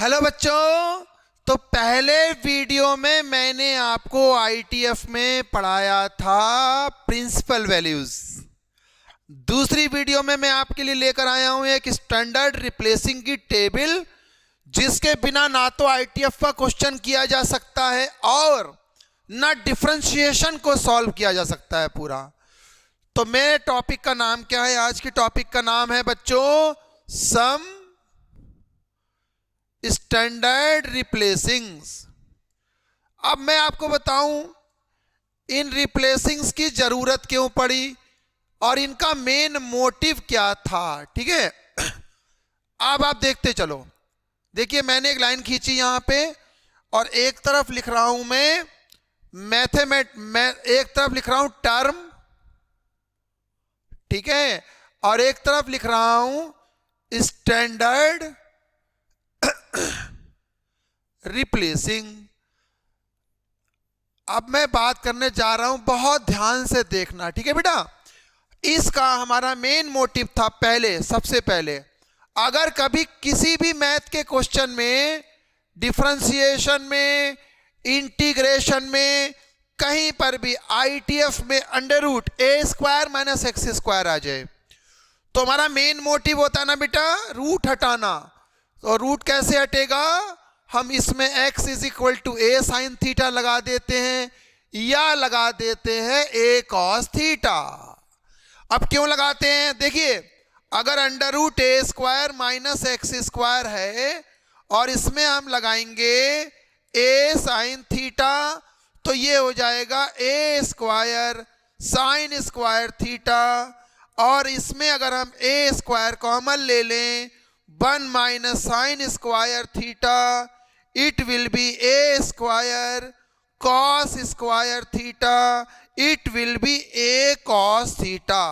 Hello बच्चों। तो पहले वीडियो में मैंने आपको आईटीएफ में पढ़ाया था प्रिंसिपल वैल्यूज। दूसरी वीडियो में मैं आपके लिए लेकर आया हूं एक स्टैंडर्ड रिप्लेसिंग की टेबल, जिसके बिना ना तो आईटीएफ का क्वेश्चन किया जा सकता है और ना डिफरेंशिएशन को सॉल्व किया जा सकता है पूरा। तो मेरे टॉपिक का नाम क्या है? आज की टॉपिक का नाम है बच्चों सम स्टैंडर्ड रिप्लेसिंग्स। अब मैं आपको बताऊं इन रिप्लेसिंग्स की जरूरत क्यों पड़ी और इनका मेन मोटिव क्या था। ठीक है, अब आप देखते चलो। देखिए, मैंने एक लाइन खींची यहां पे और एक तरफ लिख रहा हूं मैं एक तरफ लिख रहा हूं टर्म, ठीक है, और एक तरफ लिख रहा हूं स्टैंडर्ड रिप्लेसिंग। अब मैं बात करने जा रहा हूं, बहुत ध्यान से देखना, ठीक है बेटा। इसका हमारा मेन मोटिव था सबसे पहले अगर कभी किसी भी मैथ के क्वेश्चन में, डिफरेंशिएशन में, इंटीग्रेशन में, कहीं पर भी आईटीएफ में under root a square minus x square आ जाए, तो हमारा मेन मोटिव होता है ना बेटा रूट हटाना। तो रूट कैसे हटेगा? हम इसमें x is equal to a sine theta लगा देते हैं या लगा देते हैं ए कॉस थीटा। अब क्यों लगाते हैं? देखिए, अगर under root a square minus x square है और इसमें हम लगाएंगे ए साइन थीटा, तो ये हो जाएगा ए स्क्वायर साइन स्क्वायर थीटा, और इसमें अगर हम ए स्क्वायर कॉमन ले लें 1 minus sign square theta, it will be A square cos square theta, it will be A cos theta.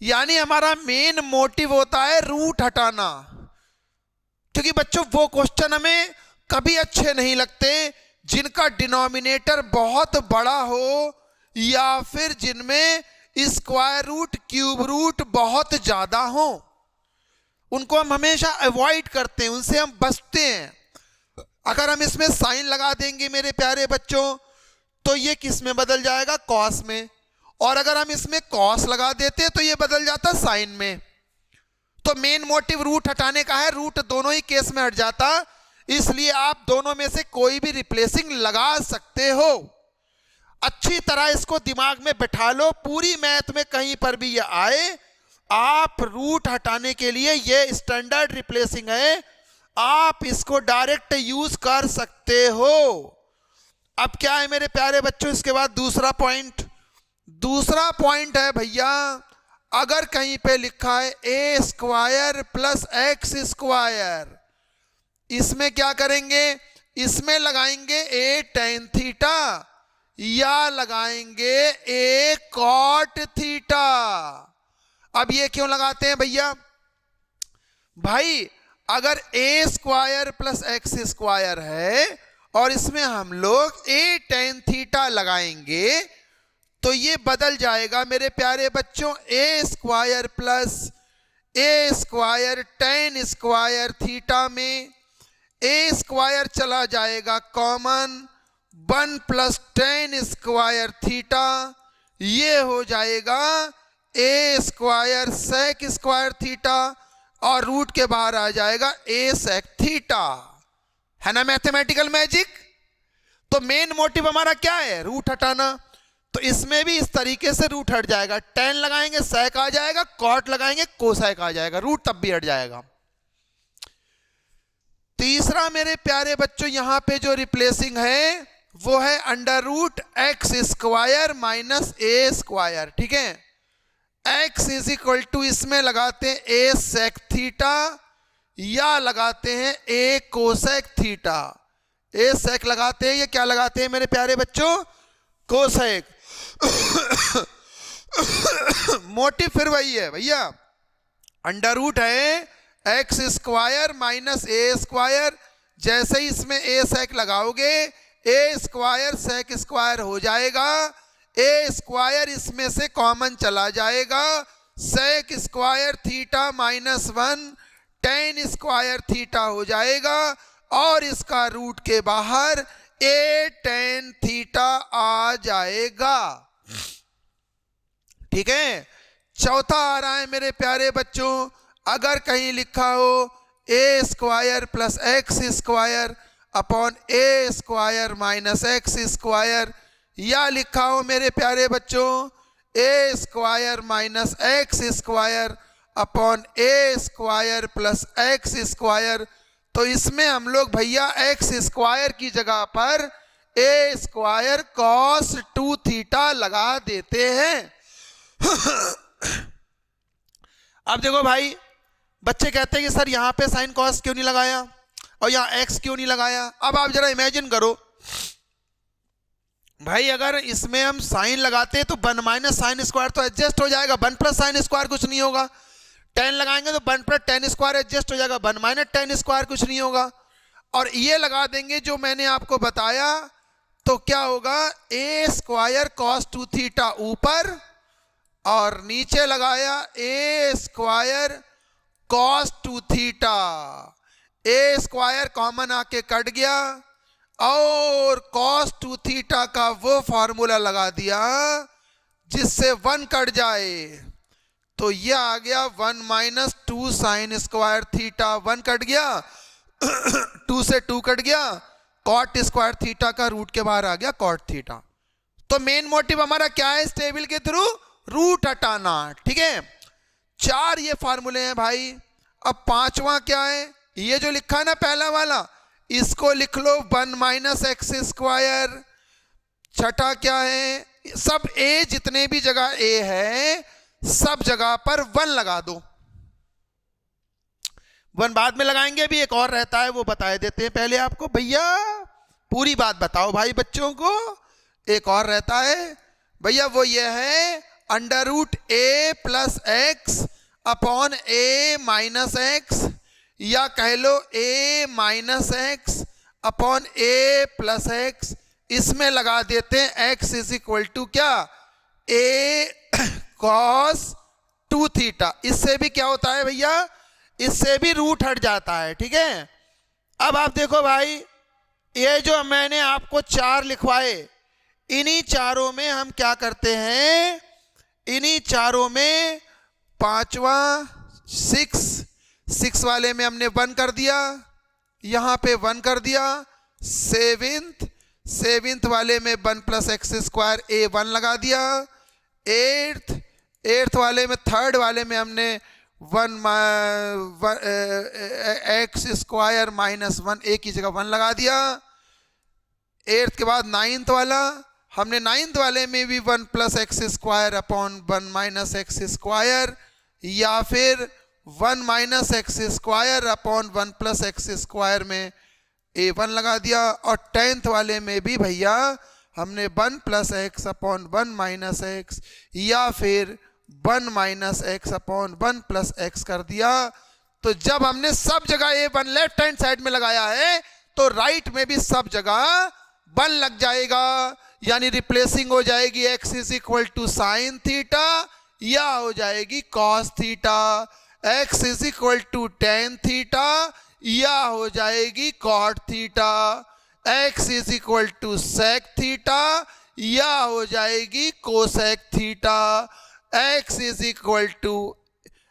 यानी हमारा मेन मोटिव होता है रूट हटाना, क्योंकि बच्चों वो क्वेश्चन हमें कभी अच्छे नहीं लगते जिनका डिनोमिनेटर बहुत बड़ा हो या फिर जिनमें स्क्वायर रूट क्यूब रूट बहुत ज्यादा हो। उनको हम हमेशा अवॉइड करते हैं, उनसे हम बचते हैं। अगर हम इसमें साइन लगा देंगे मेरे प्यारे बच्चों, तो ये किस में बदल जाएगा? कॉस में। और अगर हम इसमें कॉस लगा देते हैं तो ये बदल जाता साइन में। तो मेन मोटिव रूट हटाने का है, रूट दोनों ही केस में हट जाता, इसलिए आप दोनों में से कोई भी रिप्लेसिंग लगा सकते हो। अच्छी तरह इसको दिमाग में बैठा लो, पूरी मैथ में कहीं पर भी ये आए, आप रूट हटाने के लिए ये स्टैंडर्ड रिप्लेसिंग है, आप इसको डायरेक्ट यूज कर सकते हो। अब क्या है मेरे प्यारे बच्चों, इसके बाद दूसरा पॉइंट है भैया, अगर कहीं पे लिखा है ए स्क्वायर प्लस एक्स स्क्वायर, इसमें क्या करेंगे? इसमें लगाएंगे ए टेन थीटा या लगाएंगे ए कॉट थीटा। अब ये क्यों लगाते हैं भैया? भाई, अगर ए स्क्वायर प्लस एक्स स्क्वायर है और इसमें हम लोग ए टेन थीटा लगाएंगे, तो ये बदल जाएगा मेरे प्यारे बच्चों ए स्क्वायर प्लस ए स्क्वायर टेन स्क्वायर थीटा में। ए स्क्वायर चला जाएगा common, 1 plus tan square theta, ये हो जाएगा ए स्क्वायर सेक स्क्वायर थीटा, और रूट के बाहर आ जाएगा ए सेक थीटा। है ना मैथमेटिकल मैजिक? तो मेन मोटिव हमारा क्या है? रूट हटाना। तो इसमें भी इस तरीके से रूट हट जाएगा, टेन लगाएंगे सेक आ जाएगा, कॉट लगाएंगे कोसेक आ जाएगा, रूट तब भी हट जाएगा। तीसरा मेरे प्यारे बच्चों यहां पे जो रिप्लेसिंग है वो है under root x square minus a square. ठीक है, x इज इक्वल टू इसमें लगाते हैं ए सेक थीटा या लगाते हैं ए कोसेक थीटा। ए सेक लगाते हैं, ये क्या लगाते हैं मेरे प्यारे बच्चों? कोसेक। मोटिव फिर वही है भैया, अंडर रूट है x square minus a square, जैसे ही इसमें ए सेक लगाओगे ए स्क्वायर सेक स्क्वायर हो जाएगा, ए स्क्वायर इसमें से कॉमन चला जाएगा, sec square theta minus 1 tan square theta हो जाएगा और इसका रूट के बाहर a tan थीटा आ जाएगा। ठीक है, चौथा आ रहा है मेरे प्यारे बच्चों, अगर कहीं लिखा हो a square plus x square upon a square minus x square, या लिखा हो मेरे प्यारे बच्चों a square minus x square upon a square plus x square, तो इसमें हम लोग भैया एक्स स्क्वायर की जगह पर a स्क्वायर कॉस 2 थीटा लगा देते हैं। अब देखो भाई, बच्चे कहते हैं कि सर यहाँ पे साइन कॉस क्यों नहीं लगाया और यहाँ एक्स क्यों नहीं लगाया। अब आप जरा इमेजिन करो भाई, अगर इसमें हम साइन लगाते तो 1 माइनस साइन स्क्वायर तो एडजस्ट हो जाएगा, 1 प्लस साइन स्क्वायर कुछ नहीं होगा। टेन लगाएंगे तो 1 प्लस टेन स्क्वायर एडजस्ट हो जाएगा, 1 माइनस टेन स्क्वायर कुछ नहीं होगा। और ये लगा देंगे जो मैंने आपको बताया, तो क्या होगा, a स्क्वायर कॉस 2 थीटा ऊपर और नीचे लगाया a square cos 2 theta. a square common आके कट गया और कॉस 2 थीटा का वो फॉर्मूला लगा दिया जिससे 1 कट जाए, तो ये आ गया 1 minus 2 sine square theta, 1 cut गया 2 से 2 कट गया, कॉट स्क्वायर थीटा का रूट के बाहर आ गया कॉट थीटा। तो मेन मोटिव हमारा क्या है इस टेबल के थ्रू, रूट हटाना। ठीक है, 4 ये फार्मूले हैं भाई। अब 5वां क्या है, ये जो लिखा है ना पहला वाला, इसको लिख लो 1 माइनस एक्स स्क्वायर। छठा क्या है, सब a जितने भी जगह a है सब जगह पर 1 लगा दो। 1 बाद में लगाएंगे, अभी एक और रहता है वो बता देते हैं पहले आपको। भैया पूरी बात बताओ भाई बच्चों को, एक और रहता है भैया, वो ये है under root a plus x upon a minus x, या कह लो a minus x upon a plus x. इसमें लगा देते हैं x इज इक्वल टू क्या, a कॉस 2 थीटा। इससे भी क्या होता है भैया, इससे भी रूट हट जाता है। ठीक है, अब आप देखो भाई, ये जो मैंने आपको 4 लिखवाए, इन्हीं चारों में हम क्या करते हैं, इन्हीं चारों में 5वां 6 वाले में हमने 1 कर दिया, यहां पे 1 कर दिया। 7th वाले में 1 प्लस एक्स स्क्वायर a 1 लगा दिया। 8th वाले में 3rd वाले में हमने 1 एक्स स्क्वायर माइनस 1 a की जगह 1 लगा दिया। 8th के बाद 9th वाला, हमने 9th वाले में भी 1 plus x square upon 1 minus x square, या फिर 1 minus x square upon 1 plus x square में a 1 लगा दिया। और 10th वाले में भी भैया हमने 1 plus x upon 1 minus x, या फिर 1 minus x upon 1 plus x कर दिया। तो जब हमने सब जगह a 1 लेफ्ट हैंड साइड में लगाया है, तो राइट में भी सब जगह 1 लग जाएगा, यानी रिप्लेसिंग हो जाएगी x is equal to sine theta, या हो जाएगी cos theta. x is equal to tan theta, या हो जाएगी cot theta. x is equal to sec theta, या हो जाएगी cosec theta. x is equal to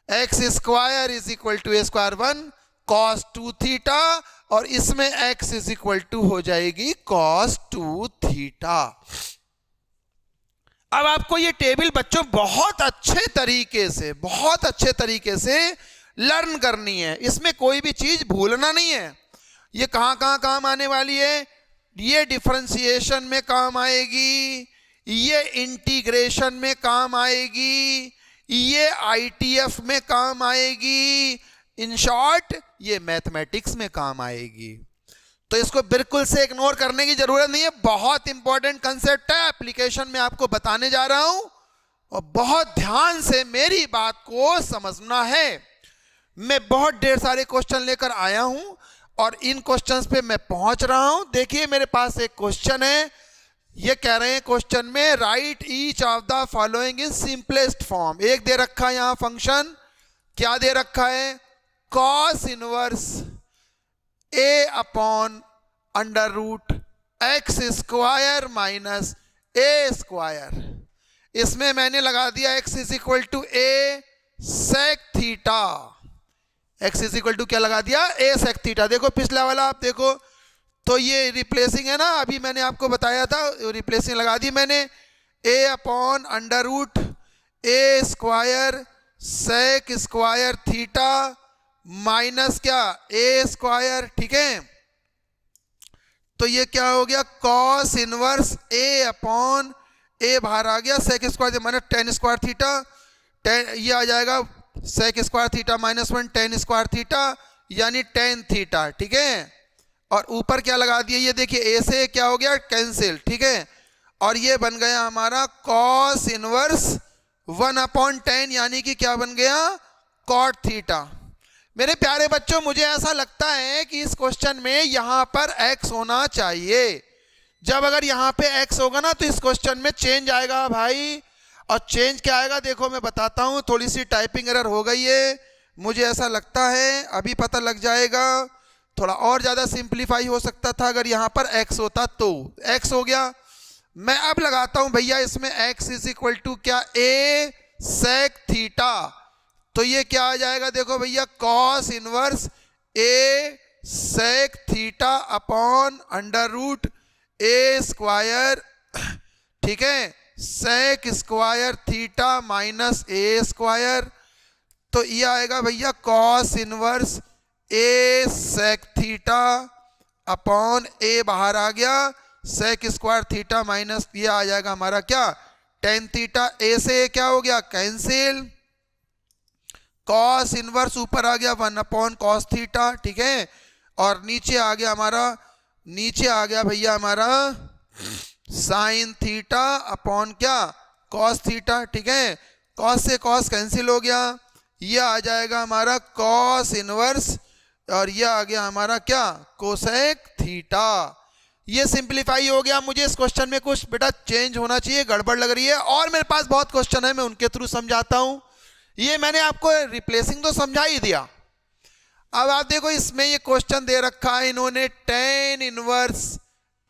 x square is equal to a square 1 cos 2 theta, और इसमें x is equal to हो जाएगी कॉस 2 थीटा। अब आपको ये टेबल बच्चों बहुत अच्छे तरीके से लर्न करनी है, इसमें कोई भी चीज भूलना नहीं है। ये कहां कहां काम आने वाली है, ये डिफरेंशिएशन में काम आएगी, ये इंटीग्रेशन में काम आएगी, ये आईटीएफ में काम आएगी, इन शॉर्ट ये मैथमेटिक्स में काम आएगी। तो इसको बिल्कुल से इग्नोर करने की जरूरत नहीं है, बहुत इंपॉर्टेंट कंसेप्ट है, एप्लीकेशन में आपको बताने जा रहा हूं और बहुत ध्यान से मेरी बात को समझना है। मैं बहुत ढेर सारे क्वेश्चन लेकर आया हूं और इन क्वेश्चंस पे मैं पहुंच रहा हूं। देखिए मेरे पास एक क्वेश्चन है, ये कह रहे हैं क्वेश्चन में right each of the following in simplest form. एक दे रखा है यहां फंक्शन, क्या दे रखा है, cos inverse a upon under root x square minus a square. इसमें मैंने लगा दिया x is equal to a sec theta. X is equal to क्या लगा दिया? A sec theta. देखो पिछला वाला आप देखो तो ये रिप्लेसिंग है ना, अभी मैंने आपको बताया था, रिप्लेसिंग लगा दी मैंने। A upon under root a square sec square theta minus क्या? A square. ठीक है, तो ये क्या हो गया? Cos inverse a upon a बाहर आ गया, sec square minus tan square theta, ये आ जाएगा sec square theta minus 1 tan square theta यानी टेन थीटा। ठीक है, और ऊपर क्या लगा दिया? ये देखिए ए से क्या हो गया? कैंसिल। ठीक है, और ये बन गया हमारा कॉस इनवर्स 1 अपॉन 10 यानी कि क्या बन गया? Cot theta. मेरे प्यारे बच्चों, मुझे ऐसा लगता है कि इस क्वेश्चन में यहां पर x होना चाहिए। जब अगर यहां पे x होगा ना तो इस क्वेश्चन में चेंज आएगा भाई। और चेंज क्या आएगा देखो मैं बताता हूं। थोड़ी सी टाइपिंग एरर हो गई है, मुझे ऐसा लगता है, अभी पता लग जाएगा। थोड़ा और ज्यादा सिंप्लीफाई हो सकता था अगर यहां पर x होता तो। x हो गया, मैं अब लगाता हूं भैया इसमें x इज इक्वल टू क्या? a sec theta. तो ये क्या आ जाएगा देखो भैया? Cos inverse a sec theta upon under root a square. ठीक है, sec square theta minus a square. तो ये आएगा भैया cos inverse a sec theta upon a बाहर आ गया, सेक स्क्वायर थीटा माइनस ये आ जाएगा हमारा क्या? Tan theta. ए से क्या हो गया? कैंसिल। कॉस इनवर्स ऊपर आ गया 1 अपॉन कॉस थीटा। ठीक है, और नीचे आ गया हमारा, नीचे आ गया भैया हमारा साइन थीटा अपॉन क्या? Cos theta. ठीक है, कॉस से कॉस कैंसिल हो गया, ये आ जाएगा हमारा कॉस इनवर्स और ये आ गया हमारा क्या? Cosec theta. ये सिंप्लीफाई हो गया। मुझे इस क्वेश्चन में कुछ बेटा चेंज होना चाहिए, गड़बड़ लग रही है। और मेरे पास बहुत क्वेश्चन है, मैं उनके थ्रू समझाता हूं। ये मैंने आपको रिप्लेसिंग तो समझा ही दिया। अब आप देखो इसमें ये क्वेश्चन दे रखा है इन्होंने, tan inverse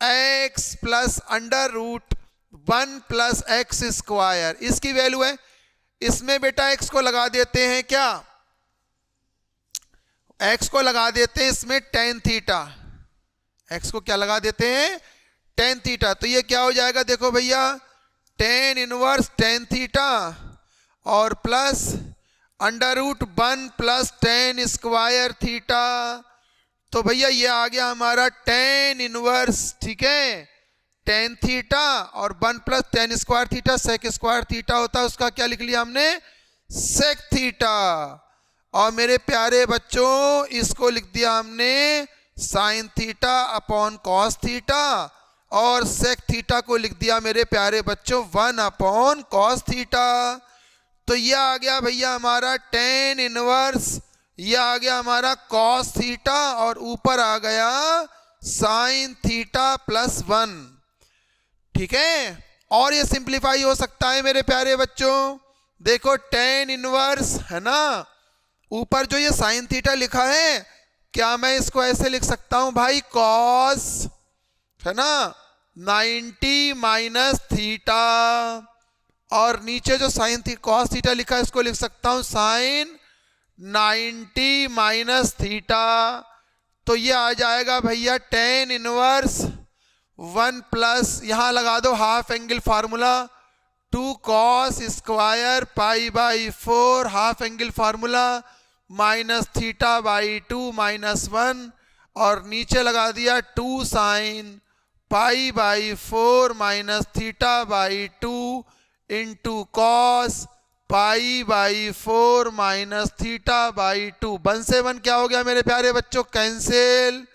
x plus under root 1 plus x square, इसकी वैल्यू है। इसमें बेटा एक्स को लगा देते हैं क्या? एक्स को लगा देते हैं इसमें टेन थीटा। एक्स को क्या लगा देते हैं? Tan theta. तो ये क्या हो जाएगा देखो भैया? टेन इनवर्स टेन थीटा और plus under root 1 plus tan square theta. तो भैया ये आ गया हमारा टेन इनवर्स, ठीक है, टेन थीटा और 1 plus tan square theta, sec square theta होता है उसका क्या लिख लिया हमने? Sec theta. और मेरे प्यारे बच्चों इसको लिख दिया हमने sine theta upon cos theta और सेक थीटा को लिख दिया मेरे प्यारे बच्चों 1 अपॉन कॉस थीटा। तो ये आ गया भैया हमारा टेन इनवर्स, ये आ गया हमारा कॉस थीटा और ऊपर आ गया साइन थीटा प्लस 1। ठीक है, और ये सिंप्लीफाई हो सकता है मेरे प्यारे बच्चों। देखो टेन इनवर्स है ना, ऊपर जो ये साइन थीटा लिखा है, क्या मैं इसको ऐसे लिख सकता हूं भाई? कॉस है ना 90 माइनस थीटा, और नीचे जो साइन थी कॉस थीटा लिखा है इसको लिख सकता हूं साइन 90 माइनस थीटा। तो ये आ जाएगा भैया टेन इनवर्स 1 प्लस, यहां लगा दो half angle formula, 2 cos square pi by 4 half angle formula minus theta by 2 minus 1 और नीचे लगा दिया 2 sign pi by 4 minus theta by 2 into cos pi by 4 minus theta by 2। 1 से 1 क्या हो गया मेरे प्यारे बच्चों? कैंसिल।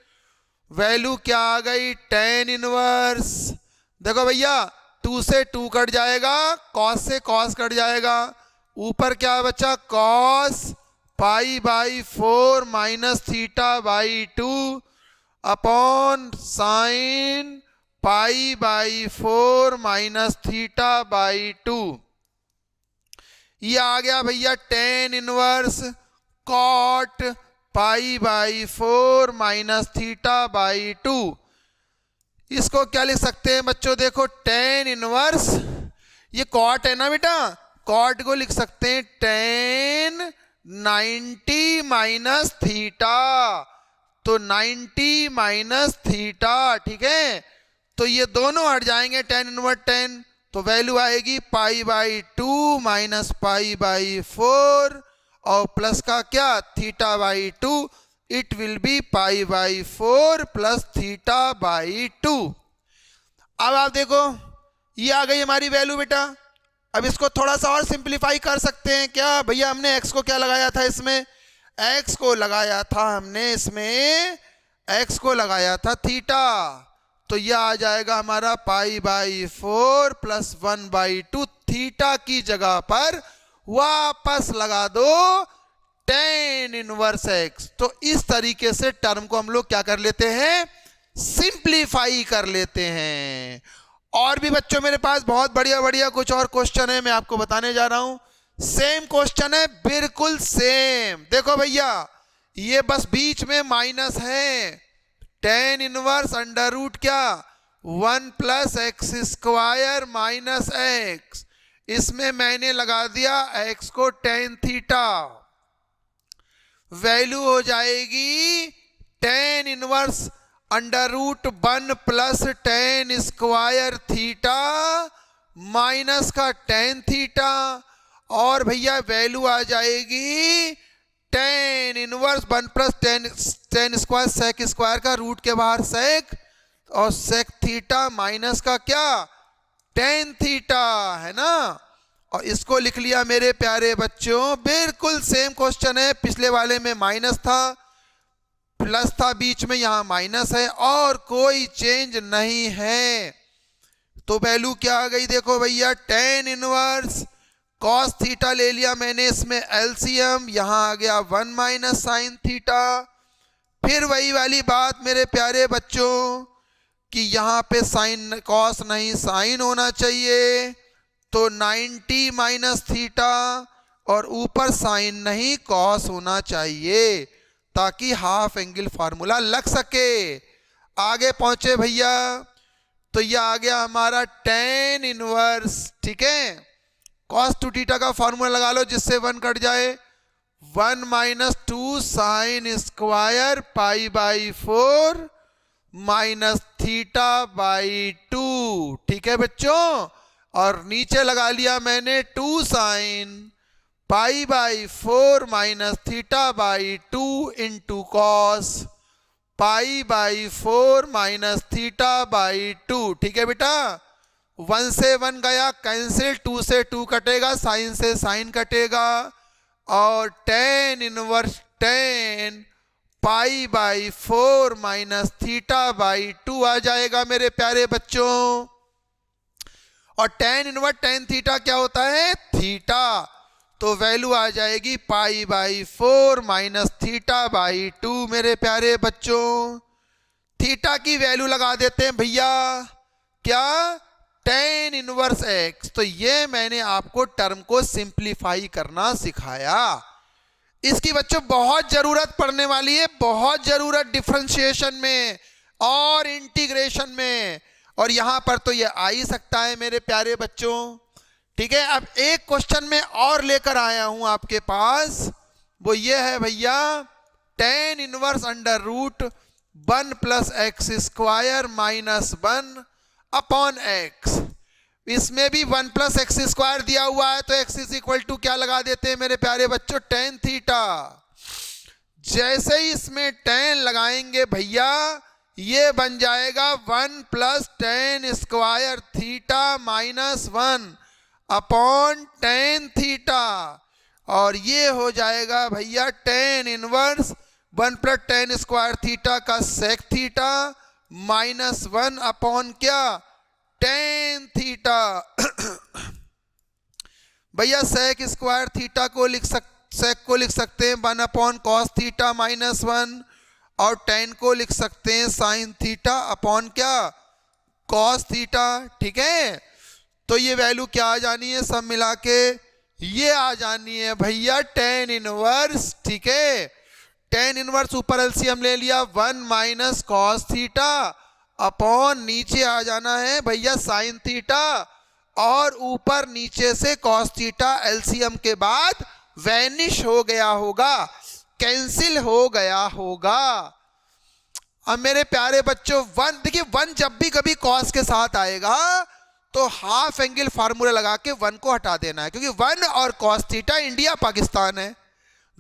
वैल्यू क्या आ गई? Tan inverse. देखो भैया 2 से 2 कट जाएगा, कॉस से कॉस कट जाएगा, ऊपर क्या बचा? Cos pi by 4 minus theta by 2 upon sine pi by 4 minus theta by 2। ये आ गया भैया tan inverse cot pi by 4 minus theta by 2। इसको क्या लिख सकते हैं बच्चों, देखो टेन इनवर्स, ये कॉट है ना बेटा, कॉट को लिख सकते हैं टेन 90 माइनस थीटा, तो 90 माइनस थीटा, ठीक है। तो ये दोनों हट जाएंगे, टेन इनवर्स टेन, तो वैल्यू आएगी pi by 2 minus pi by 4 और प्लस का क्या theta by 2, it will be pi by 4 plus theta by 2। अब आप देखो ये आ गई हमारी वैल्यू बेटा। अब इसको थोड़ा सा और सिंपलीफाई कर सकते हैं क्या भैया, हमने x को क्या लगाया था, इसमें x को लगाया था हमने, इसमें x को लगाया था थीटा, तो यह आ जाएगा हमारा पाई बाई 4 प्लस 1 बाई 2, थीटा की जगह पर वापस लगा दो टेन इनवर्स x। तो इस तरीके से टर्म को हम लोग क्या कर लेते हैं, सिंप्लीफाई कर लेते हैं। और भी बच्चों मेरे पास बहुत बढ़िया बढ़िया कुछ और क्वेश्चन है, मैं आपको बताने जा रहा हूं। सेम क्वेश्चन है, बिल्कुल सेम। देखो भैया ये बस बीच में माइनस है, टेन इनवर्स अंडर रूट क्या 1 plus x square minus x, इसमें मैंने लगा दिया x को टेन थीटा, वैल्यू हो जाएगी tan inverse under root 1 plus tan square theta minus का टेन थीटा, और भैया वैल्यू आ जाएगी tan inverse 1 plus tan square, sec square का रूट के बाहर सेक, और सेक थीटा माइनस का क्या टेन थीटा, है ना। और इसको लिख लिया मेरे प्यारे बच्चों, बिल्कुल सेम क्वेश्चन है, पिछले वाले में माइनस था, प्लस था बीच में, यहां माइनस है और कोई चेंज नहीं है। तो वैल्यू क्या आ गई, देखो भैया टेन इनवर्स कॉस थीटा ले लिया मैंने, इसमें एलसीएम, यहां आ गया 1 माइनस साइन थीटा। फिर वही वाली बात मेरे प्यारे बच्चों कि यहां पे साइन कॉस नहीं साइन होना चाहिए, तो 90 माइनस थीटा, और ऊपर साइन नहीं कॉस होना चाहिए, ताकि हाफ एंगल फार्मूला लग सके। आगे पहुंचे भैया, तो यह आ गया हमारा टेन इनवर्स, ठीक है, कॉस टू थीटा का फार्मूला लगा लो जिससे 1 कट जाए, 1 minus 2 sine square pi by 4 minus theta by 2, ठीक है बच्चों। और नीचे लगा लिया मैंने 2 sign pi by 4 minus theta by 2 into cos pi by 4 minus theta by 2, ठीक है बेटा। 1 से 1 गया कैंसिल, 2 से 2 कटेगा, साइन से साइन कटेगा, और ten inverse ten pi by 4 minus theta by 2 आ जाएगा मेरे प्यारे बच्चों। और टेन इनवर्स टेन थीटा क्या होता है, थीटा, तो वैल्यू आ जाएगी पाई बाई 4 माइनस थीटा बाई 2 मेरे प्यारे बच्चों। थीटा की वैल्यू लगा देते हैं भैया क्या, टेन इनवर्स एक्स। तो ये मैंने आपको टर्म को सिंप्लीफाई करना सिखाया। इसकी बच्चों बहुत जरूरत पड़ने वाली है, बहुत जरूरत डिफरेंशिएशन में और इंटीग्रेशन में, और यहां पर तो ये आ ही सकता है मेरे प्यारे बच्चों, ठीक है। अब एक क्वेश्चन में और लेकर आया हूं आपके पास, वो ये है भैया tan inverse under root 1 plus x square minus 1 upon x. इसमें भी 1 प्लस एक्स स्क्वायर दिया हुआ है, तो एक्स इज इक्वल टू क्या लगा देते हैं मेरे प्यारे बच्चों, टेन थीटा। जैसे ही इसमें टेन लगाएंगे भैया, ये बन जाएगा 1 plus tan square theta minus 1 upon ten theta, और ये हो जाएगा भैया tan inverse 1 plus tan square theta का सेक थीटा माइनस 1 अपॉन क्या टेन थीटा। भैया सेक स्क्वायर थीटा को सेक को लिख सकते हैं 1 अपॉन कॉस थीटा माइनस 1, और टेन को लिख सकते हैं साइन थीटा अपॉन क्या कॉस थीटा, ठीक है। तो ये वैल्यू क्या आ जानी है, सब मिला के ये आ जानी है भैया टेन इनवर्स, ठीक है, टेन इनवर्स ऊपर एलसीएम ले लिया 1 माइनस कॉस थीटा अपॉन नीचे आ जाना है भैया साइन थीटा और ऊपर नीचे से कॉस थीटा एलसीएम के बाद वैनिश हो गया होगा, कैंसिल हो गया होगा। अब मेरे प्यारे बच्चों वन देखिए, वन जब भी कभी कॉस के साथ आएगा तो हाफ एंगल फार्मूला लगा के वन को हटा देना है, क्योंकि वन और कॉस थीटा इंडिया पाकिस्तान है,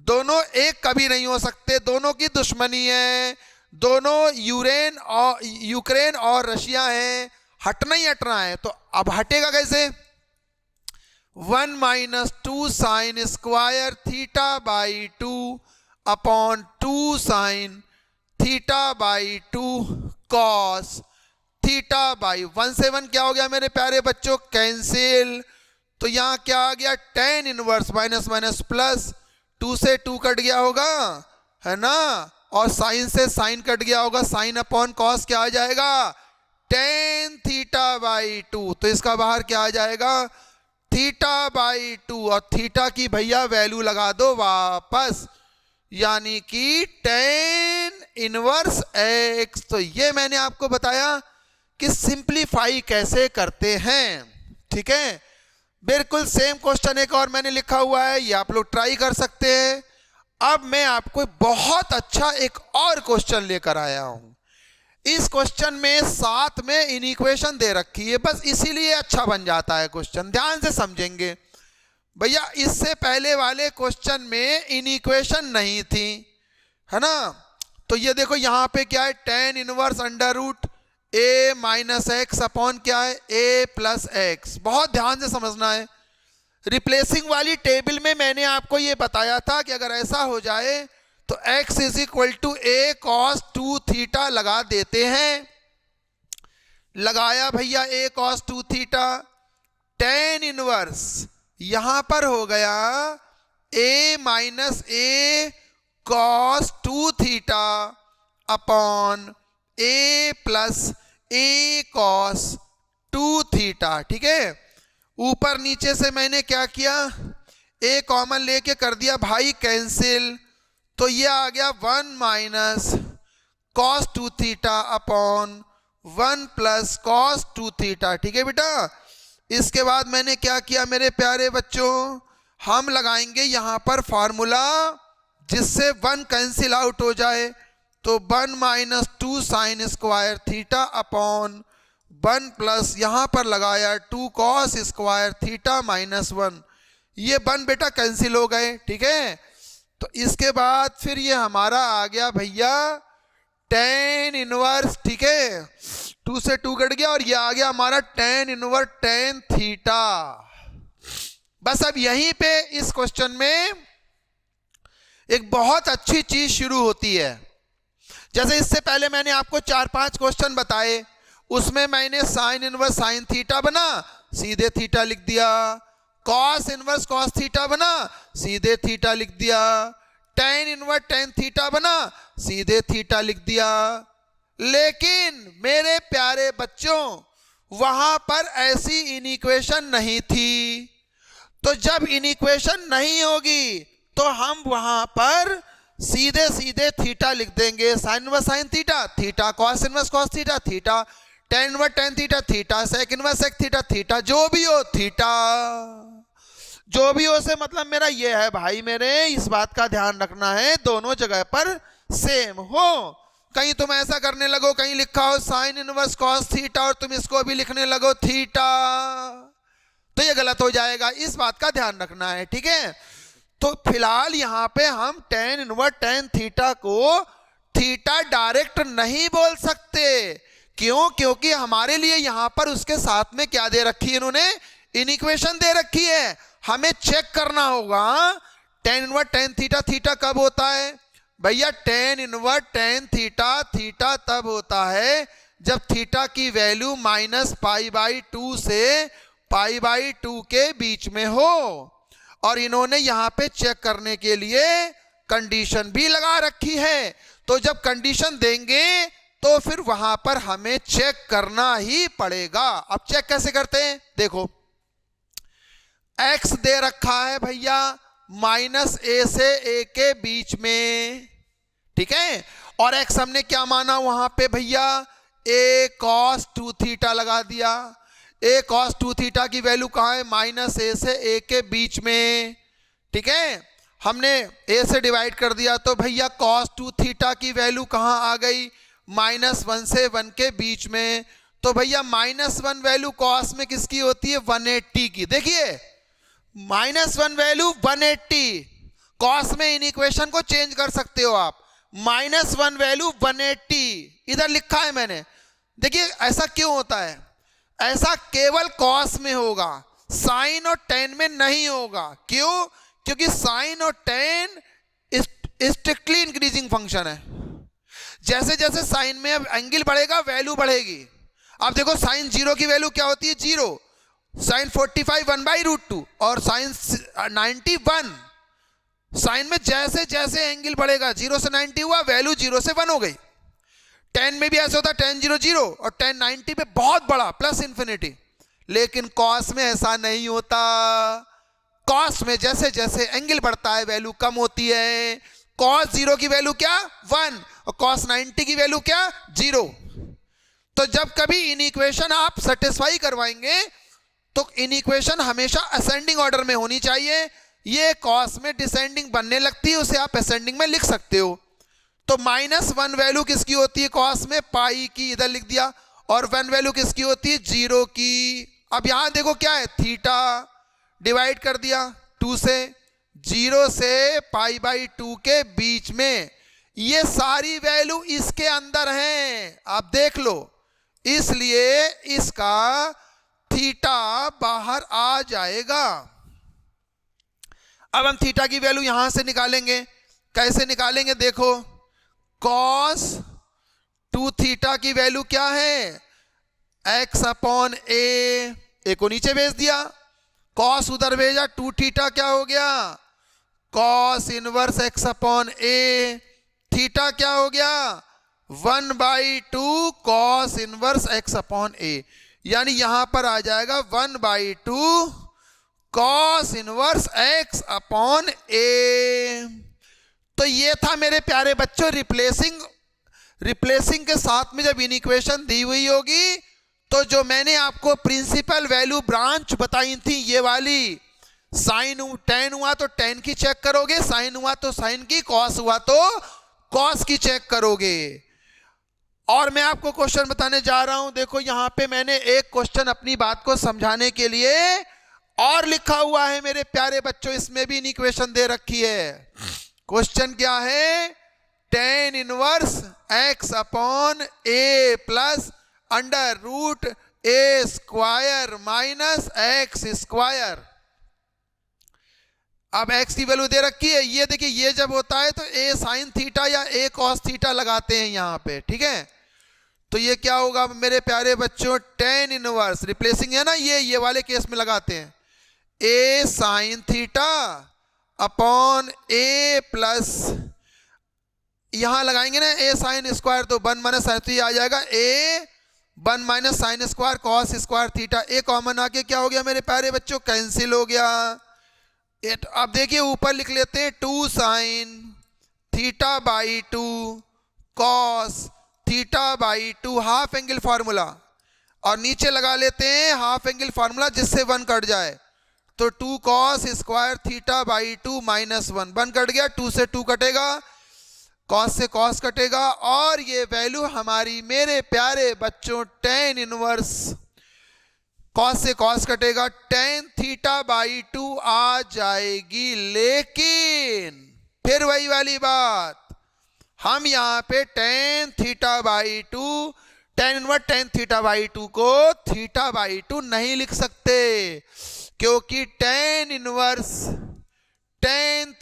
दोनों एक कभी नहीं हो सकते, दोनों की दुश्मनी है, दोनों यूक्रेन और रशिया है, हटना ही हटना है। तो अब हटेगा कैसे? 1 minus 2 sine square theta by 2 upon 2 sine theta by 2 cos theta by 1 से 1 क्या हो गया मेरे प्यारे बच्चों? कैंसिल। तो यहां क्या आ गया? Tan inverse minus minus plus, 2 से 2 कट गया होगा, है ना, और साइन से साइन कट गया होगा, साइन अपॉन कॉस क्या आ जाएगा? Tan theta by 2। तो इसका बाहर क्या आ जाएगा? थीटा बाई 2, और थीटा की भैया वैल्यू लगा दो वापस, यानी कि टेन इनवर्स एक्स। तो ये मैंने आपको बताया कि सिंप्लीफाई कैसे करते हैं, ठीक है। बिल्कुल सेम क्वेश्चन एक और मैंने लिखा हुआ है, ये आप लोग ट्राई कर सकते हैं। अब मैं आपको बहुत अच्छा एक और क्वेश्चन लेकर आया हूं। इस क्वेश्चन में साथ में इनइक्वेशन दे रखी है, बस इसीलिए अच्छा बन जाता है क्वेश्चन, ध्यान से समझेंगे भैया। इससे पहले वाले क्वेश्चन में इनइक्वेशन नहीं थी, है ना। तो ये देखो यहां पे क्या है? टेन इनवर्स अंडर रूट ए माइनस एक्स अपॉन क्या है? ए प्लस एक्स। बहुत ध्यान से समझना है। रिप्लेसिंग वाली टेबल में मैंने आपको ये बताया था कि अगर ऐसा हो जाए तो x is equal to a cos 2 theta लगा देते हैं। लगाया भैया a cos 2 theta, tan inverse यहां पर हो गया a minus a cos 2 theta upon a plus a cos 2 theta, ठीक है। ऊपर नीचे से मैंने क्या किया? ए कॉमन लेके कर दिया भाई कैंसिल, तो ये आ गया 1 minus cos 2 theta upon 1 plus cos 2 theta, ठीक है बेटा। इसके बाद मैंने क्या किया मेरे प्यारे बच्चों? हम लगाएंगे यहां पर फॉर्मूला जिससे 1 कैंसिल आउट हो जाए, तो 1 minus 2 sine square theta upon 1 plus यहां पर लगाया 2 कॉस स्क्वायर थीटा माइनस 1। ये 1 बेटा कैंसिल हो गए, ठीक है। तो इसके बाद फिर ये हमारा आ गया भैया टेन इनवर्स, ठीक है, 2 से 2 कट गया, और ये आ गया हमारा टेन इनवर्स टेन थीटा। बस अब यहीं पे इस क्वेश्चन में एक बहुत अच्छी चीज शुरू होती है। जैसे इससे पहले मैंने आपको 4-5 क्वेश्चन बताए, उसमें मैंने साइन इनवर्स साइन थीटा बना, सीधे थीटा लिख दिया, कॉस इनवर्स कॉस थीटा बना, सीधे थीटा लिख दिया, टेन इनवर्स टेन थीटा बना, सीधे थीटा लिख दिया। लेकिन मेरे प्यारे बच्चों वहां पर ऐसी इनइक्वेशन नहीं थी। तो जब इनइक्वेशन नहीं होगी तो हम वहां पर सीधे सीधे थीटा लिख देंगे, sine inverse sine theta, theta cos inverse cos theta, theta tan inverse tan theta, theta sec inverse sec theta, theta जो भी हो थीटा, जो भी हो से मतलब मेरा ये है भाई, मेरे इस बात का ध्यान रखना है दोनों जगह पर सेम हो। कहीं तुम ऐसा करने लगो, कहीं लिखा हो साइन इनवर्स कॉस थीटा और तुम इसको भी लिखने लगो थीटा, तो ये गलत हो जाएगा, इस बात का ध्यान रखना है, ठीक है। तो फिलहाल यहां पे हम टेन इनवर्स टेन थीटा को थीटा डायरेक्ट नहीं बोल सकते। क्यों? क्योंकि हमारे लिए यहां पर उसके साथ में क्या दे रखी है इन्होंने? इनइक्वेशन दे रखी है। हमें चेक करना होगा ten inverse tan theta, theta कब होता है भैया? Tan inverse tan theta, theta तब होता है जब थीटा की वैल्यू माइनस पाई बाई 2 से पाई बाई 2 के बीच में हो। और इन्होंने यहां पे चेक करने के लिए कंडीशन भी लगा रखी है। तो जब कंडीशन देंगे तो फिर वहां पर हमें चेक करना ही पड़ेगा। अब चेक कैसे करते हैं? देखो x दे रखा है भैया माइनस ए से ए के बीच में, ठीक है। और x हमने क्या माना वहां पे भैया, a cos 2 थीटा लगा दिया। a cos 2 थीटा की वैल्यू कहाँ है, माइनस a से a के बीच में, ठीक है। हमने a से डिवाइड कर दिया तो भैया cos 2 थीटा की वैल्यू कहाँ आ गई, -1 से 1 के बीच में। तो भैया -1 वैल्यू cos में किसकी होती है, 180 की। देखिए -1 वैल्यू 180, cos में इन इक्वेशन को चेंज कर सकते हो आप। -1 वैल्यू 180 इधर लिखा है मैंने। देखिए ऐसा क्यों होता है, ऐसा केवल cos में होगा, साइन और tan में नहीं होगा। क्यों, क्योंकि साइन और tan स्ट्रिक्टली इंक्रीजिंग फंक्शन है। जैसे जैसे साइन में अब एंगल बढ़ेगा वैल्यू बढ़ेगी। अब देखो साइन 0 की वैल्यू क्या होती है, 0। साइन 45 1/√2 और साइन 90 1। साइन में जैसे जैसे एंगल बढ़ेगा, 0 से 90 हुआ, वैल्यू 0 से 1 हो गई। tan में भी ऐसा होता है, tan 0 0 और tan 90 पे बहुत बड़ा +∞। लेकिन cos में ऐसा नहीं होता। cos में जैसे जैसे एंगल बढ़ता है वैल्यू कम होती है। cos 0 की वैल्यू क्या, 1 और cos 90 की वैल्यू क्या, 0। तो जब कभी इन इक्वेशन आप सेटिस्फाई करवाएंगे तो इन इक्वेशन हमेशा असेंडिंग ऑर्डर में होनी चाहिए। ये cos में डिसेंडिंग बनने लगती है, उसे आप असेंडिंग में लिख सकते हो। तो -1 वैल्यू किसकी होती है cos में, पाई की, इधर लिख दिया। और 1 वैल्यू किसकी होती है, 0 की। अब यहां देखो क्या है, थीटा डिवाइड कर दिया 2 से, 0 से π/2 के बीच में। ये सारी वैल्यू इसके अंदर हैं, आप देख लो, इसलिए इसका थीटा बाहर आ जाएगा। अब हम थीटा की वैल्यू यहां से निकालेंगे। कैसे निकालेंगे, देखो cos 2 थीटा की वैल्यू क्या है, x/a। a को नीचे भेज दिया, cos उधर भेजा, 2 थीटा क्या हो गया, cos इनवर्स x/a। थीटा क्या हो गया, 1/2 cos इनवर्स x/a। यानी यहां पर आ जाएगा 1/2 cos इनवर्स x/a। तो ये था मेरे प्यारे बच्चों रिप्लेसिंग के साथ में जब इन इक्वेशन दी हुई होगी तो जो मैंने आपको प्रिंसिपल वैल्यू ब्रांच बताई थी, ये वाली, साइन tan हुआ तो tan की चेक करोगे, साइन हुआ तो साइन की, cos हुआ तो cos की चेक करोगे। और मैं आपको क्वेश्चन बताने जा रहा हूं। देखो यहां पे मैंने एक क्वेश्चन अपनी बात को समझाने के लिए और लिखा हुआ है मेरे प्यारे बच्चों, इसमें भी इक्वेशन दे रखी है। क्वेश्चन क्या है, tan inverse x/a plus √a square minus x square. अब x की वैल्यू दे रखी है। ये देखिए, ये जब होता है तो a sin थीटा या a cos थीटा लगाते हैं यहां पे, ठीक है। तो ये क्या होगा मेरे प्यारे बच्चों, tan इनवर्स, रिप्लेसिंग है ना, ये वाले केस में लगाते हैं, a sin theta upon a plus, यहां लगाएंगे ना a sin स्क्वायर, तो 1 माइनस साइन, तो ये आ जाएगा a 1 minus sine square cos square theta. a common आके क्या हो गया मेरे प्यारे बच्चों, कैंसिल हो गया। अब देखिए ऊपर लिख लेते हैं 2 sin θ/2 cos θ/2 half angle formula, और नीचे लगा लेते हैं हाफ एंगल फार्मूला जिससे 1 कट जाए, तो 2 cos स्क्वायर θ/2 -1, 1 कट गया, 2 से 2 कटेगा, cos से cos कटेगा, और ये वैल्यू हमारी मेरे प्यारे बच्चों tan इनवर्स, cos से cos कटेगा, tan θ/2 आ जाएगी। लेकिन फिर वही वाली बात, हम यहाँ पे tan θ/2, tan इनवर्स tan θ/2 को θ/2 नहीं लिख सकते, क्योंकि tan इनवर्स tan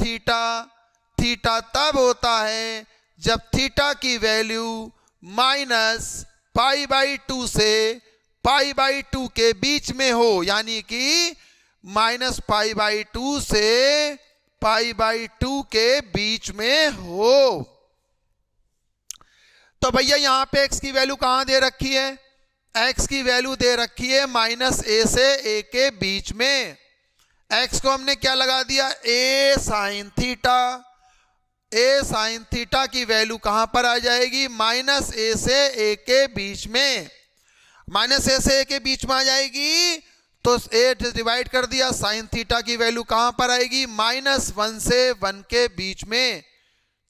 थीटा तब होता है जब थीटा की वैल्यू -π/2 से π/2 के बीच में हो, यानी कि -π/2 से π/2 के बीच में हो। तो भैया यहां पे x की वैल्यू कहां दे रखी है, x की वैल्यू दे रखी है -a से a के बीच में। x को हमने क्या लगा दिया, a sin theta A sine theta की वैल्यू कहां पर आ जाएगी, माइनस ए से ए के बीच में, माइनस ए से ए के बीच में आ जाएगी। तो ए डिवाइड कर दिया, साइन थीटा की वैल्यू कहां पर आएगी, -1 से 1 के बीच में।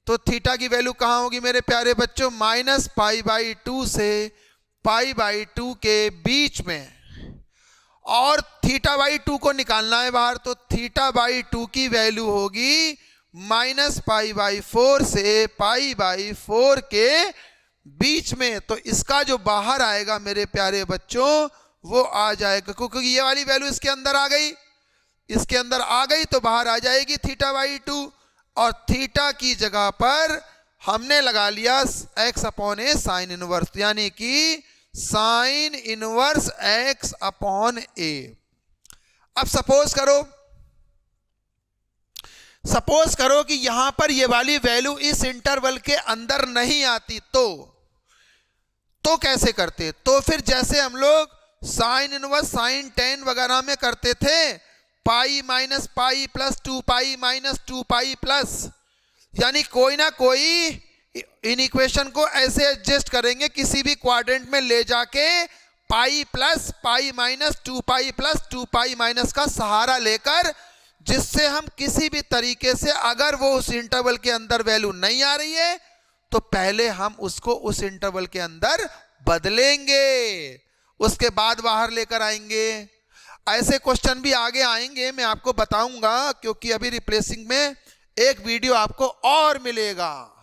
तो थीटा की वैल्यू कहां होगी मेरे प्यारे बच्चों, -π/2 से π/2 के बीच में। और θ/2 को निकालना है बाहर, तो θ/2 की वैल्यू होगी -π/4 से π/4 के बीच में। तो इसका जो बाहर आएगा मेरे प्यारे बच्चों वो आ जाएगा, क्योंकि ये वाली वैल्यू इसके अंदर आ गई, इसके अंदर आ गई तो बाहर आ जाएगी θ/2। और थीटा की जगह पर हमने लगा लिया x/a साइन इनवर्स, यानी कि साइन इनवर्स x/a। अब सपोज करो कि यहां पर ये वाली वैल्यू इस इंटरवल के अंदर नहीं आती, तो कैसे करते, तो फिर जैसे हम लोग साइन इनवर्स साइन टेन वगैरह में करते थे, pi minus pi plus 2π minus 2π plus, यानी कोई ना कोई इन इक्वेशन को ऐसे एडजस्ट करेंगे, किसी भी क्वाड्रेंट में ले जाके pi plus pi minus 2π plus 2π minus का सहारा लेकर, जिससे हम किसी भी तरीके से अगर वो उस इंटरवल के अंदर वैल्यू नहीं आ रही है तो पहले हम उसको उस इंटरवल के अंदर बदलेंगे, उसके बाद बाहर लेकर आएंगे। ऐसे क्वेश्चन भी आगे आएंगे, मैं आपको बताऊंगा, क्योंकि अभी रिप्लेसिंग में एक वीडियो आपको और मिलेगा।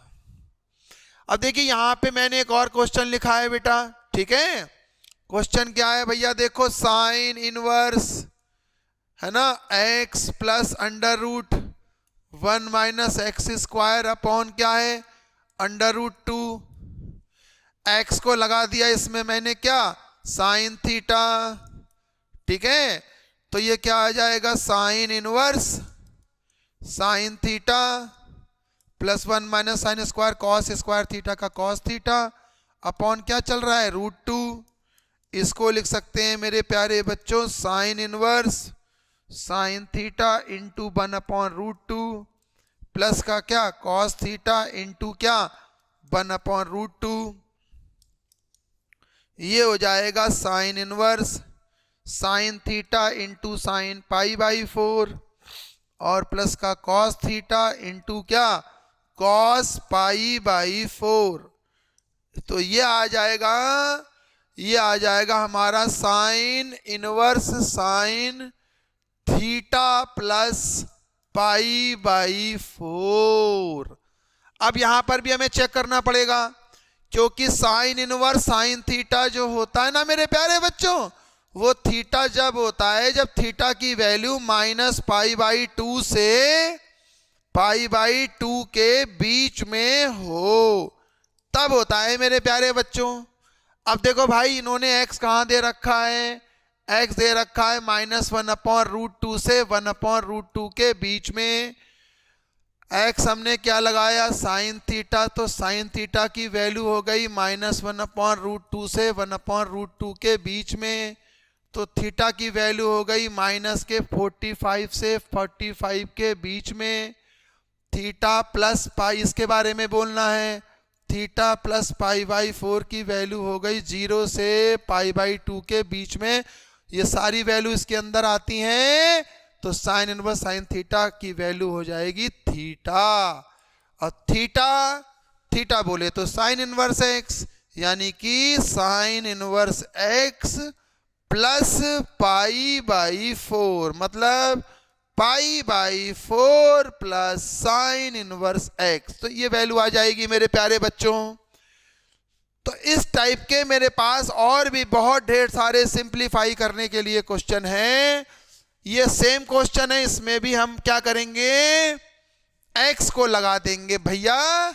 अब देखिए यहां पे मैंने एक और क्वेश्चन लिखा है बेटा, ठीक है। क्वेश्चन क्या है भैया, देखो साइन इनवर्स है ना x plus √1 minus x square upon क्या है √2। x को लगा दिया इसमें मैंने क्या, साइन थीटा, ठीक है। तो ये क्या आ जाएगा, sine inverse sine theta plus 1 minus sine square cos square theta का कॉस थीटा अपॉन क्या चल रहा है, √2। इसको लिख सकते हैं मेरे प्यारे बच्चों, sign inverse sine theta into 1/√2 plus का क्या, कॉस थीटा इंटू क्या, 1/√2। ये हो जाएगा sine inverse sine theta into sine π/4 और प्लस का कॉस थीटा इंटू क्या, कॉस π/4। तो ये आ जाएगा हमारा sine inverse sine theta plus π/4। अब यहां पर भी हमें चेक करना पड़ेगा, क्योंकि साइन इनवर्स साइन थीटा जो होता है ना मेरे प्यारे बच्चों, वो थीटा जब होता है जब थीटा की वैल्यू -π/2 से π/2 के बीच में हो, तब होता है मेरे प्यारे बच्चों। अब देखो भाई इन्होंने x कहां दे रखा है, x दे रखा है -1/√2 से 1/√2 के बीच में। x हमने क्या लगाया, साइन थीटा, तो साइन थीटा की वैल्यू हो गई -1/√2 से 1/√2 के बीच में। तो थीटा की वैल्यू हो गई -45 से 45 के बीच में। थीटा प्लस पाई, इसके बारे में बोलना है, थीटा प्लस π/4 की वैल्यू हो गई 0 से π/2 के बीच में। ये सारी वैल्यू इसके अंदर आती हैं, तो साइन इनवर्स साइन थीटा की वैल्यू हो जाएगी थीटा। और थीटा बोले तो साइन इनवर्स x, यानी कि साइन इनवर्स x प्लस π/4, मतलब π/4 प्लस साइन इनवर्स x। तो ये वैल्यू आ जाएगी मेरे प्यारे बच्चों। तो इस टाइप के मेरे पास और भी बहुत ढेर सारे सिंप्लीफाई करने के लिए क्वेश्चन हैं। ये सेम क्वेश्चन है, इसमें भी हम क्या करेंगे, x को लगा देंगे भैया।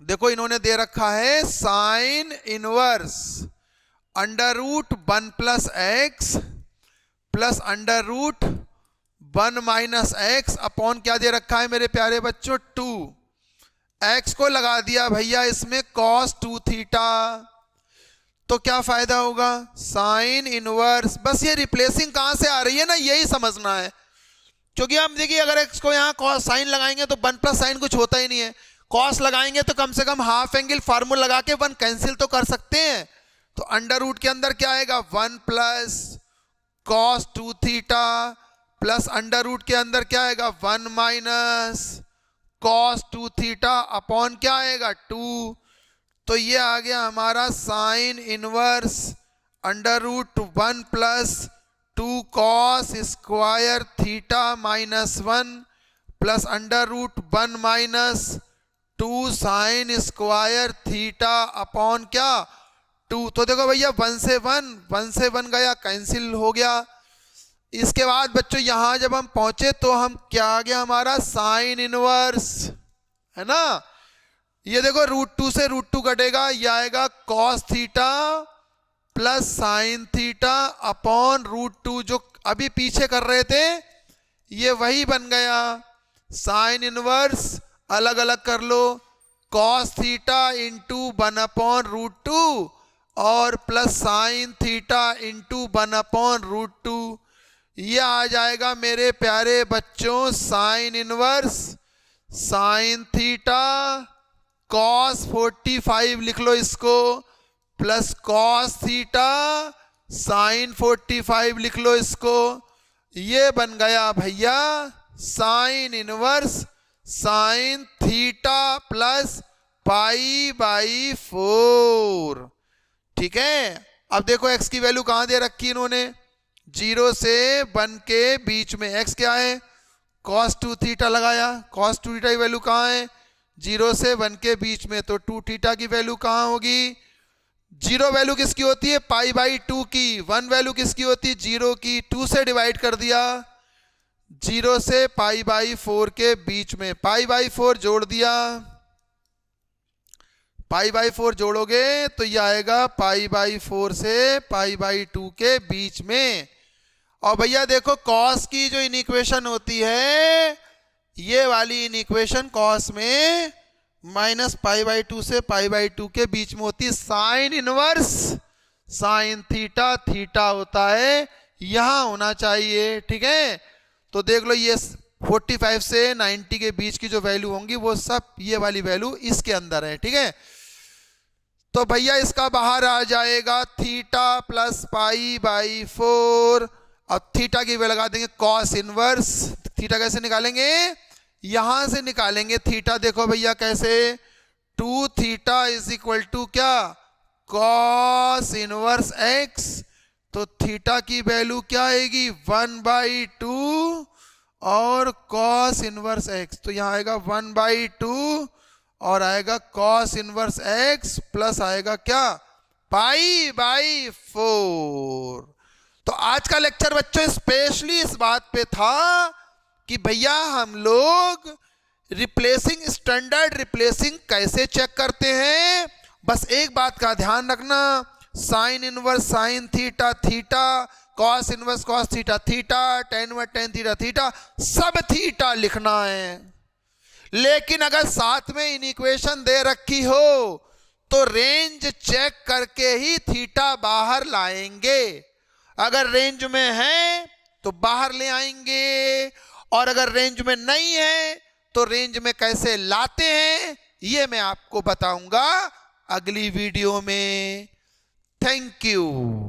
देखो इन्होंने दे रखा है sine inverse √1 plus x plus √1 minus x upon क्या दे रखा है मेरे प्यारे बच्चों, 2। x को लगा दिया भैया इसमें cos 2 थीटा, तो क्या फायदा होगा, साइन इनवर्स। बस ये रिप्लेसिंग कहां से आ रही है ना, यही समझना है। क्योंकि हम देखिए अगर x को यहाँ cos साइन लगाएंगे तो 1 प्लस साइन कुछ होता ही नहीं है, cos लगाएंगे तो कम से कम हाफ एंगल फार्मूला लगा के 1 कैंसिल तो कर सकते हैं। तो अंडर रूट के अंदर क्या आएगा 1 plus cos 2 theta plus under root के अंदर क्या आएगा 1 माइनस cos 2 थीटा अपॉन क्या आएगा 2। तो ये आ गया हमारा sine inverse under root 1 plus 2 cos square theta minus 1 plus under root 1 minus 2 sine square theta upon क्या 2। तो देखो भैया 1 से 1 गया कैंसिल हो गया। इसके बाद बच्चों यहां जब हम पहुंचे तो हम क्या आ गया हमारा साइन इनवर्स है ना, ये देखो √2 से √2 कटेगा, ये आएगा cos theta plus sign theta upon √2, जो अभी पीछे कर रहे थे ये वही बन गया। साइन इनवर्स अलग अलग कर लो, cos थीटा इंटू 1 अपॉन √2 और plus sign theta into 1 upon √2, ये आ जाएगा मेरे प्यारे बच्चों sign inverse sine theta cos 45 लिख लो इसको प्लस cos थीटा साइन 45 लिख लो इसको। ये बन गया भैया sine inverse sine theta plus π/4। ठीक है, अब देखो x की वैल्यू कहां दे रखी इन्होंने 0 से 1 के बीच में। x क्या है cos 2 थीटा लगाया, cos 2 थीटा की वैल्यू कहां है 0 से 1 के बीच में, तो 2 थीटा की वैल्यू कहां होगी 0 वैल्यू किसकी होती है π/2 की, 1 वैल्यू किसकी होती है 0 की, 2 से डिवाइड कर दिया 0 से π/4 के बीच में, π/4 जोड़ दिया, π/4 जोड़ोगे तो ये आएगा π/4 से π/2 के बीच में। और भैया देखो cos की जो इनइक्वेशन होती है ये वाली इनइक्वेशन cos में माइनस π/2 से π/2 के बीच में होती है। Sign inverse sine theta theta होता है, यहां होना चाहिए। ठीक है, तो देख लो ये 45 से 90 के बीच की जो वैल्यू होंगी वो सब ये वाली वैल्यू इसके अंदर है। ठीक है, तो भैया इसका बाहर आ जाएगा थीटा प्लस π/4। अब थीटा की वैल्यू लगा देंगे cos इनवर्स, थीटा कैसे निकालेंगे यहां से निकालेंगे थीटा, देखो भैया कैसे 2 थीटा इज इक्वल टू क्या cos इनवर्स x, तो थीटा की वैल्यू क्या आएगी 1/2 और cos इनवर्स x, तो यहां आएगा 1/2 और आएगा cos इनवर्स x प्लस आएगा क्या π/4। तो आज का लेक्चर बच्चों स्पेशली इस बात पे था कि भैया हम लोग रिप्लेसिंग स्टैंडर्ड रिप्लेसिंग कैसे चेक करते हैं। बस एक बात का ध्यान रखना, sign inverse sine theta theta, cos inverse cos theta theta, tan inverse tan theta theta, सब थीटा लिखना है। लेकिन अगर साथ में इनइक्वेशन दे रखी हो तो रेंज चेक करके ही थीटा बाहर लाएंगे। अगर रेंज में है तो बाहर ले आएंगे, और अगर रेंज में नहीं है तो रेंज में कैसे लाते हैं ये मैं आपको बताऊंगा अगली वीडियो में। Thank you.